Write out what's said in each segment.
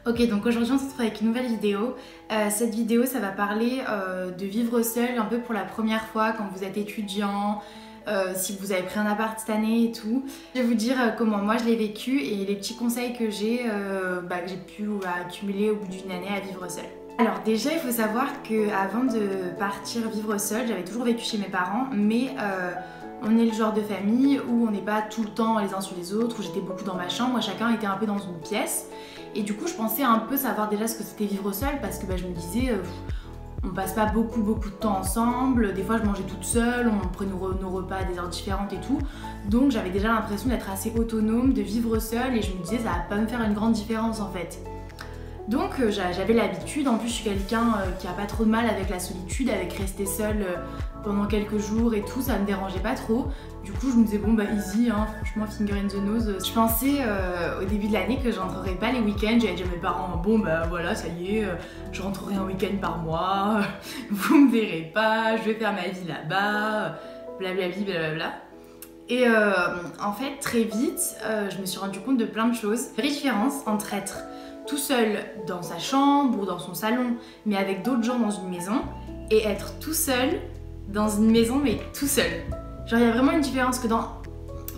Ok, donc aujourd'hui on se retrouve avec une nouvelle vidéo. Cette vidéo ça va parler de vivre seul un peu pour la première fois quand vous êtes étudiant, si vous avez pris un appart cette année et tout. Je vais vous dire comment moi je l'ai vécu et les petits conseils que j'ai pu accumuler au bout d'une année à vivre seul. Alors déjà il faut savoir qu'avant de partir vivre seul, j'avais toujours vécu chez mes parents, mais on est le genre de famille où on n'est pas tout le temps les uns sur les autres, où j'étais beaucoup dans ma chambre, chacun était un peu dans une pièce. Et du coup je pensais un peu savoir déjà ce que c'était vivre seul parce que je me disais on passe pas beaucoup de temps ensemble, des fois je mangeais toute seule, on prenait nos repas à des heures différentes et tout. Donc j'avais déjà l'impression d'être assez autonome, de vivre seule et je me disais ça va pas me faire une grande différence en fait. Donc j'avais l'habitude, en plus je suis quelqu'un qui a pas trop de mal avec la solitude, avec rester seule pendant quelques jours et tout, ça me dérangeait pas trop. Du coup je me disais bon bah easy, hein, franchement finger in the nose. Je pensais au début de l'année que je rentrerais pas les week-ends, j'avais dit à mes parents bon bah voilà ça y est, je rentrerai un week-end par mois, vous me verrez pas, je vais faire ma vie là-bas, blablabla blablabla. Et en fait très vite je me suis rendu compte de plein de choses. La différence entre être tout seul dans sa chambre ou dans son salon mais avec d'autres gens dans une maison et être tout seul dans une maison mais tout seul. Genre il y a vraiment une différence que dans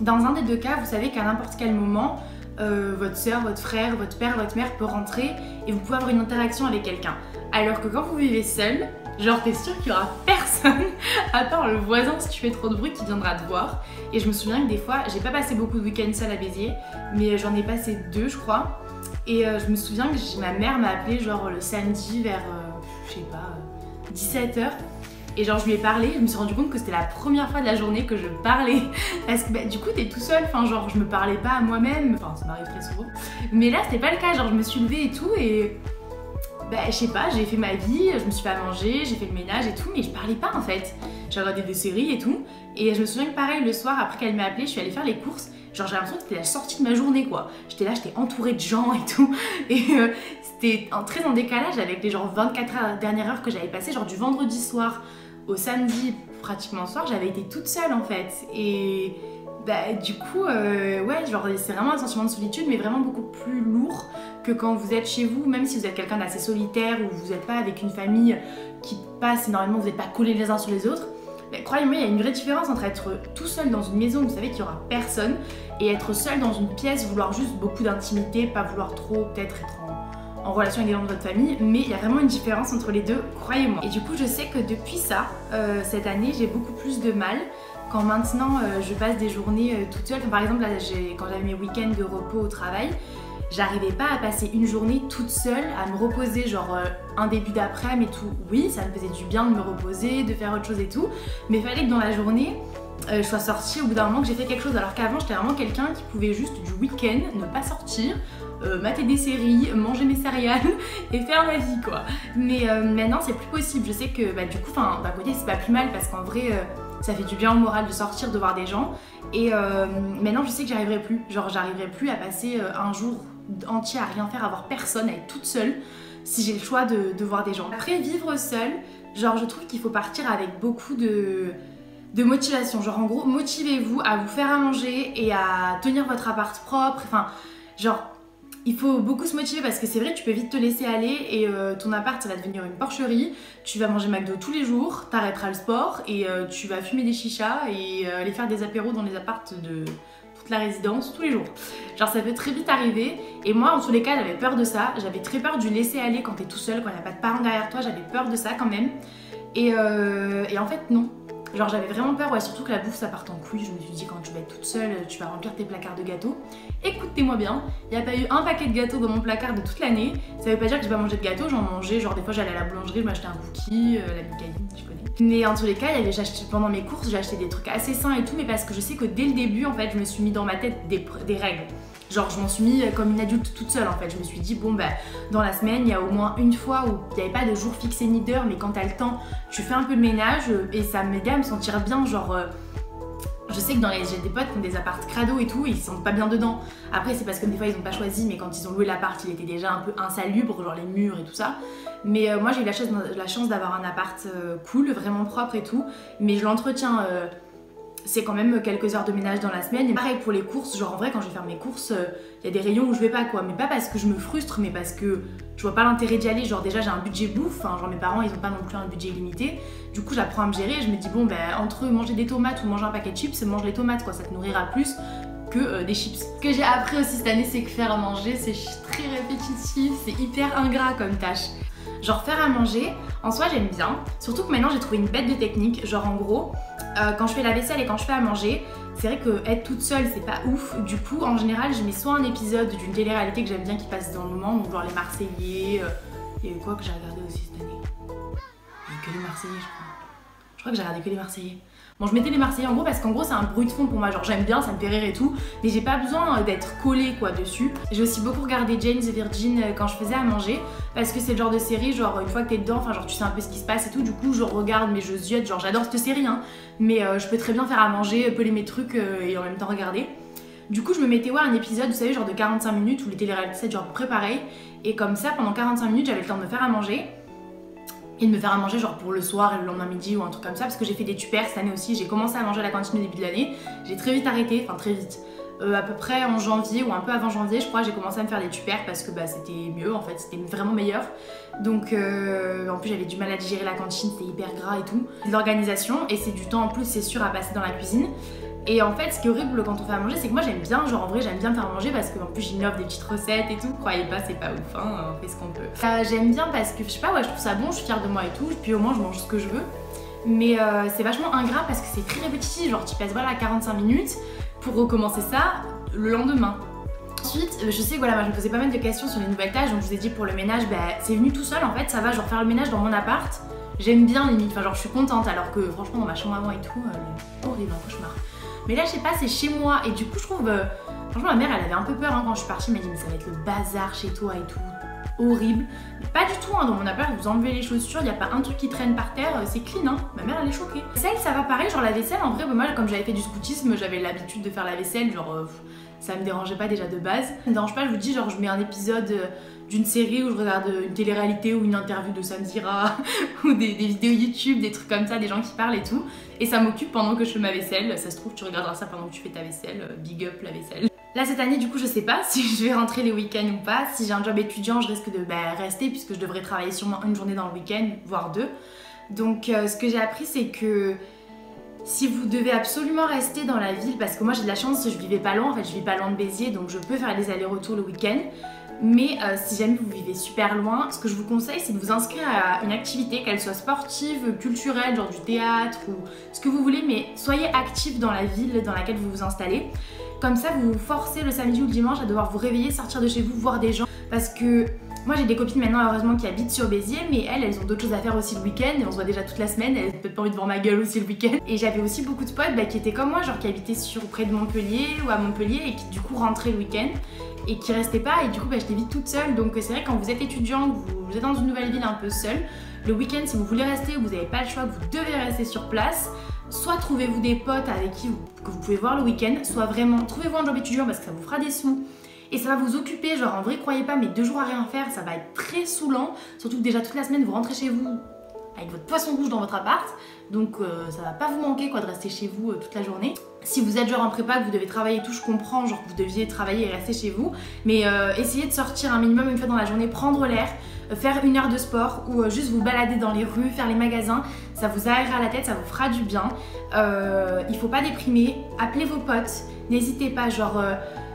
un des deux cas vous savez qu'à n'importe quel moment votre soeur, votre frère, votre père, votre mère peut rentrer et vous pouvez avoir une interaction avec quelqu'un. Alors que quand vous vivez seul, genre t'es sûr qu'il y aura personne à part le voisin si tu fais trop de bruit qui viendra te voir. Et je me souviens que des fois, j'ai pas passé beaucoup de week-ends seul à Béziers mais j'en ai passé 2 je crois. Et je me souviens que ma mère m'a appelé genre le samedi vers, je sais pas, 17h. Et genre je lui ai parlé, je me suis rendu compte que c'était la première fois de la journée que je parlais. Parce que du coup t'es tout seul, enfin genre je me parlais pas à moi-même, enfin ça m'arrive très souvent. Mais là c'était pas le cas, genre je me suis levée et tout et je sais pas, j'ai fait ma vie, je me suis fait à manger, j'ai fait le ménage et tout, mais je parlais pas en fait. J'ai regardé des séries et tout. Et je me souviens que pareil le soir après qu'elle m'ait appelé, je suis allée faire les courses. Genre j'ai l'impression que c'était la sortie de ma journée quoi. J'étais là, j'étais entourée de gens et tout. Et c'était très en décalage avec les genre 24 dernières heures que j'avais passées. Genre du vendredi soir au samedi pratiquement soir, j'avais été toute seule en fait. Et du coup, ouais, genre c'est vraiment un sentiment de solitude mais vraiment beaucoup plus lourd que quand vous êtes chez vous. Même si vous êtes quelqu'un d'assez solitaire ou vous n'êtes pas avec une famille qui passe énormément, vous n'êtes pas collés les uns sur les autres. Mais croyez-moi, il y a une vraie différence entre être tout seul dans une maison où vous savez qu'il n'y aura personne et être seul dans une pièce, vouloir juste beaucoup d'intimité, pas vouloir trop peut-être être en relation avec les gens de votre famille, mais il y a vraiment une différence entre les deux, croyez-moi. Et du coup, je sais que depuis ça, cette année, j'ai beaucoup plus de mal quand maintenant je passe des journées toute seule. Enfin, par exemple, là, quand j'avais mes week-ends de repos au travail, j'arrivais pas à passer une journée toute seule, à me reposer, genre un début d'après-midi et tout. Oui, ça me faisait du bien de me reposer, de faire autre chose et tout, mais il fallait que dans la journée, je sois sortie au bout d'un moment, que j'ai fait quelque chose. Alors qu'avant, j'étais vraiment quelqu'un qui pouvait juste du week-end ne pas sortir, mater des séries, manger mes céréales et faire ma vie quoi. Mais maintenant, c'est plus possible. Je sais que du coup, d'un côté, c'est pas plus mal parce qu'en vrai, ça fait du bien au moral de sortir, de voir des gens. Et maintenant, je sais que j'y arriverai plus. Genre, j'arriverai plus à passer un jour entier à rien faire, à voir personne, à être toute seule si j'ai le choix de voir des gens. Après vivre seule, genre je trouve qu'il faut partir avec beaucoup de motivation. Genre en gros, motivez-vous à vous faire à manger et à tenir votre appart propre. Enfin, genre il faut beaucoup se motiver parce que c'est vrai, tu peux vite te laisser aller et ton appart ça va devenir une porcherie. Tu vas manger McDo tous les jours, t'arrêteras le sport et tu vas fumer des chichas et aller faire des apéros dans les apparts de toute la résidence tous les jours. Genre ça peut très vite arriver et moi en tous les cas j'avais peur de ça. J'avais très peur du laisser aller quand t'es tout seul, quand il n'y a pas de parents derrière toi, j'avais peur de ça quand même. Et en fait non. Genre j'avais vraiment peur, ouais, surtout que la bouffe ça parte en couille. Je me suis dit quand tu vas être toute seule, tu vas remplir tes placards de gâteaux. Écoutez-moi bien, il n'y a pas eu un paquet de gâteaux dans mon placard de toute l'année. Ça veut pas dire que j'ai pas mangé de gâteaux, j'en mangeais, genre des fois j'allais à la boulangerie, je m'achetais un cookie, la Micaline, tu connais. Mais en tous les cas, pendant mes courses, j'ai acheté des trucs assez sains et tout, mais parce que je sais que dès le début en fait je me suis mis dans ma tête des règles. Genre je m'en suis mis comme une adulte toute seule en fait. Je me suis dit bon dans la semaine il y a au moins une fois où il n'y avait pas de jour fixé ni d'heure, mais quand t'as le temps tu fais un peu de ménage et ça m'aidait à me sentir bien. Genre je sais que j'ai des potes qui ont des apparts crado et tout, et ils se sentent pas bien dedans. Après c'est parce que des fois ils ont pas choisi, mais quand ils ont loué l'appart il était déjà un peu insalubre, genre les murs et tout ça. Mais moi j'ai eu la chance d'avoir un appart cool, vraiment propre et tout, mais je l'entretiens c'est quand même quelques heures de ménage dans la semaine. Et pareil pour les courses, genre en vrai quand je vais faire mes courses, il y a des rayons où je vais pas quoi. Mais pas parce que je me frustre, mais parce que je vois pas l'intérêt d'y aller. Genre déjà j'ai un budget bouffe, hein, genre mes parents ils ont pas non plus un budget illimité. Du coup j'apprends à me gérer et je me dis bon entre manger des tomates ou manger un paquet de chips, mange les tomates quoi, ça te nourrira plus que des chips. Ce que j'ai appris aussi cette année, c'est que faire à manger c'est très répétitif, c'est hyper ingrat comme tâche. Genre faire à manger, en soi j'aime bien, surtout que maintenant j'ai trouvé une bête de technique, genre en gros, quand je fais la vaisselle et quand je fais à manger, c'est vrai que être toute seule c'est pas ouf, du coup en général je mets soit un épisode d'une télé-réalité que j'aime bien qui passe dans le moment, donc genre les Marseillais, et quoi que j'ai regardé aussi cette année. Il y a que les Marseillais je crois. Je crois que j'ai regardé que les Marseillais. Bon, je mettais les Marseillais en gros parce qu'en gros c'est un bruit de fond pour moi, genre j'aime bien, ça me fait rire et tout, mais j'ai pas besoin d'être collée quoi dessus. J'ai aussi beaucoup regardé Jane the Virgin quand je faisais à manger parce que c'est le genre de série, genre une fois que t'es dedans, enfin genre tu sais un peu ce qui se passe et tout, du coup je regarde mais je ziote, genre j'adore cette série hein, mais je peux très bien faire à manger, peler mes trucs et en même temps regarder. Du coup je me mettais un épisode, vous savez genre de 45 minutes où les télé-réalités c'est genre à peu près pareil, et comme ça pendant 45 minutes j'avais le temps de me faire à manger. Et de me faire à manger genre pour le soir et le lendemain midi ou un truc comme ça parce que j'ai fait des tupers cette année aussi, j'ai commencé à manger à la cantine au début de l'année, j'ai très vite arrêté, enfin très vite, à peu près en janvier ou un peu avant janvier je crois j'ai commencé à me faire des tupers parce que c'était mieux en fait, c'était vraiment meilleur. Donc en plus j'avais du mal à digérer la cantine, c'était hyper gras et tout. C'est de l'organisation et c'est du temps en plus c'est sûr à passer dans la cuisine. Et en fait ce qui est horrible quand on fait à manger c'est que moi j'aime bien, genre en vrai j'aime bien faire à manger parce qu'en plus j'innove des petites recettes et tout, croyez pas c'est pas ouf hein, on fait ce qu'on peut. J'aime bien parce que je sais pas ouais je trouve ça bon, je suis fière de moi et tout, puis au moins je mange ce que je veux. Mais c'est vachement ingrat parce que c'est très répétitif, genre tu passes voilà 45 minutes pour recommencer ça le lendemain. Ensuite, je sais que voilà, moi je me posais pas mal de questions sur les nouvelles tâches, donc je vous ai dit pour le ménage, c'est venu tout seul en fait, ça va, genre faire le ménage dans mon appart, j'aime bien limite, enfin genre je suis contente alors que franchement dans ma chambre avant et tout, horrible, un cauchemar. Mais là je sais pas, c'est chez moi et du coup je trouve, franchement ma mère elle avait un peu peur hein, quand je suis partie, elle m'a dit mais ça va être le bazar chez toi et tout, horrible. Mais pas du tout hein, dans mon appart, vous enlevez les chaussures, il n'y a pas un truc qui traîne par terre, c'est clean hein, ma mère elle est choquée. Vaisselle ça va pareil, genre la vaisselle en vrai, moi comme j'avais fait du scoutisme, j'avais l'habitude de faire la vaisselle, genre ça me dérangeait pas déjà de base. Ça me dérange pas, je vous dis, genre je mets un épisode d'une série où je regarde une télé-réalité ou une interview de Samzira ou des vidéos YouTube, des trucs comme ça, des gens qui parlent et tout. Et ça m'occupe pendant que je fais ma vaisselle. Ça se trouve, tu regarderas ça pendant que tu fais ta vaisselle. Big up la vaisselle. Là cette année du coup je sais pas si je vais rentrer les week-ends ou pas. Si j'ai un job étudiant je risque de rester puisque je devrais travailler sûrement une journée dans le week-end, voire deux. Donc ce que j'ai appris c'est que si vous devez absolument rester dans la ville, parce que moi j'ai de la chance, je vivais pas loin, en fait je vis pas loin de Béziers donc je peux faire les allers-retours le week-end. Mais si jamais vous vivez super loin, ce que je vous conseille c'est de vous inscrire à une activité, qu'elle soit sportive, culturelle, genre du théâtre ou ce que vous voulez, mais soyez actif dans la ville dans laquelle vous vous installez. Comme ça vous vous forcez le samedi ou le dimanche à devoir vous réveiller, sortir de chez vous, voir des gens. Parce que moi j'ai des copines maintenant heureusement qui habitent sur Béziers, mais elles ont d'autres choses à faire aussi le week-end et on se voit déjà toute la semaine, elles ont peut-être pas envie de voir ma gueule aussi le week-end. Et j'avais aussi beaucoup de potes qui étaient comme moi, genre qui habitaient près de Montpellier ou à Montpellier et qui du coup rentraient le week-end et qui restaient pas et du coup j'étais vite toute seule. Donc c'est vrai que quand vous êtes étudiant, vous êtes dans une nouvelle ville un peu seule, le week-end si vous voulez rester ou vous n'avez pas le choix, que vous devez rester sur place, soit trouvez-vous des potes avec qui que vous pouvez voir le week-end, soit vraiment trouvez-vous un job étudiant parce que ça vous fera des sous. Et ça va vous occuper, genre en vrai croyez pas mais 2 jours à rien faire ça va être très saoulant. Surtout que déjà toute la semaine vous rentrez chez vous avec votre poisson rouge dans votre appart. Donc ça va pas vous manquer quoi de rester chez vous toute la journée. Si vous êtes genre en prépa, que vous devez travailler et tout, je comprends genre que vous deviez travailler et rester chez vous. Mais essayez de sortir un minimum une fois dans la journée, prendre l'air, faire 1 heure de sport ou juste vous balader dans les rues, faire les magasins. Ça vous aérera la tête, ça vous fera du bien. Il faut pas déprimer, appelez vos potes, n'hésitez pas genre...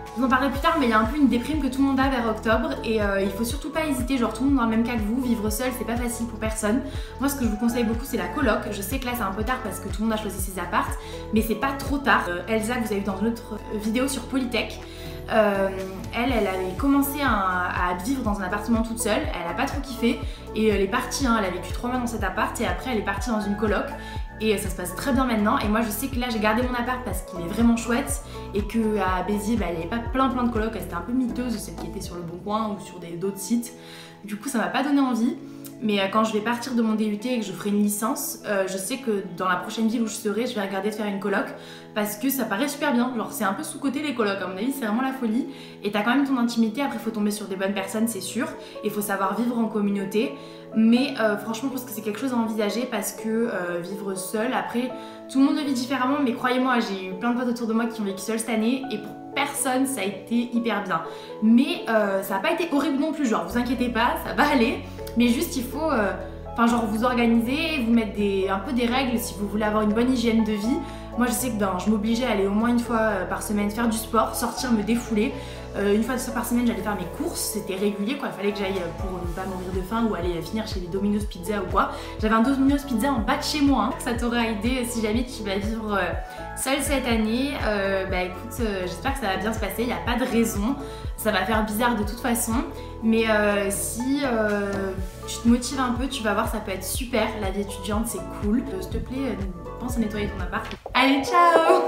Je vous en parlerai plus tard mais il y a un peu une déprime que tout le monde a vers octobre et il faut surtout pas hésiter, genre tout le monde dans le même cas que vous, vivre seul c'est pas facile pour personne. Moi ce que je vous conseille beaucoup c'est la coloc, je sais que là c'est un peu tard parce que tout le monde a choisi ses apparts mais c'est pas trop tard. Elsa que vous avez vu dans une autre vidéo sur Polytech, elle avait commencé à vivre dans un appartement toute seule, elle a pas trop kiffé et elle est partie, hein, elle a vécu 3 mois dans cet appart et après elle est partie dans une coloc. Et ça se passe très bien maintenant et moi je sais que là j'ai gardé mon appart parce qu'il est vraiment chouette et qu'à Béziers elle n'avait pas plein de colocs, elle était un peu miteuse, celle qui était sur le Bon Coin ou sur d'autres sites. Du coup ça m'a pas donné envie. Mais quand je vais partir de mon DUT et que je ferai une licence, je sais que dans la prochaine ville où je serai, je vais regarder de faire une coloc parce que ça paraît super bien. Genre c'est un peu sous-côté les colocs, à mon avis c'est vraiment la folie. Et t'as quand même ton intimité, après il faut tomber sur des bonnes personnes c'est sûr. Il faut savoir vivre en communauté. Mais franchement je pense que c'est quelque chose à envisager parce que vivre seul, après tout le monde le vit différemment. Mais croyez-moi, j'ai eu plein de potes autour de moi qui ont vécu seul cette année et pour personne ça a été hyper bien. Mais ça n'a pas été horrible non plus, genre vous inquiétez pas, ça va aller. Mais juste il faut genre vous organiser, vous mettre un peu des règles si vous voulez avoir une bonne hygiène de vie. Moi je sais que je m'obligeais à aller au moins une fois par semaine faire du sport, sortir, me défouler. Une fois par semaine j'allais faire mes courses, c'était régulier quoi, il fallait que j'aille pour ne pas mourir de faim ou aller finir chez les Domino's Pizza ou quoi. J'avais un Domino's Pizza en bas de chez moi, hein. Ça t'aura aidé si jamais tu vas vivre seule cette année. Écoute, j'espère que ça va bien se passer, il n'y a pas de raison. Ça va faire bizarre de toute façon, mais si tu te motives un peu, tu vas voir, ça peut être super. La vie étudiante, c'est cool. S'il te plaît, pense à nettoyer ton appart. Allez, ciao!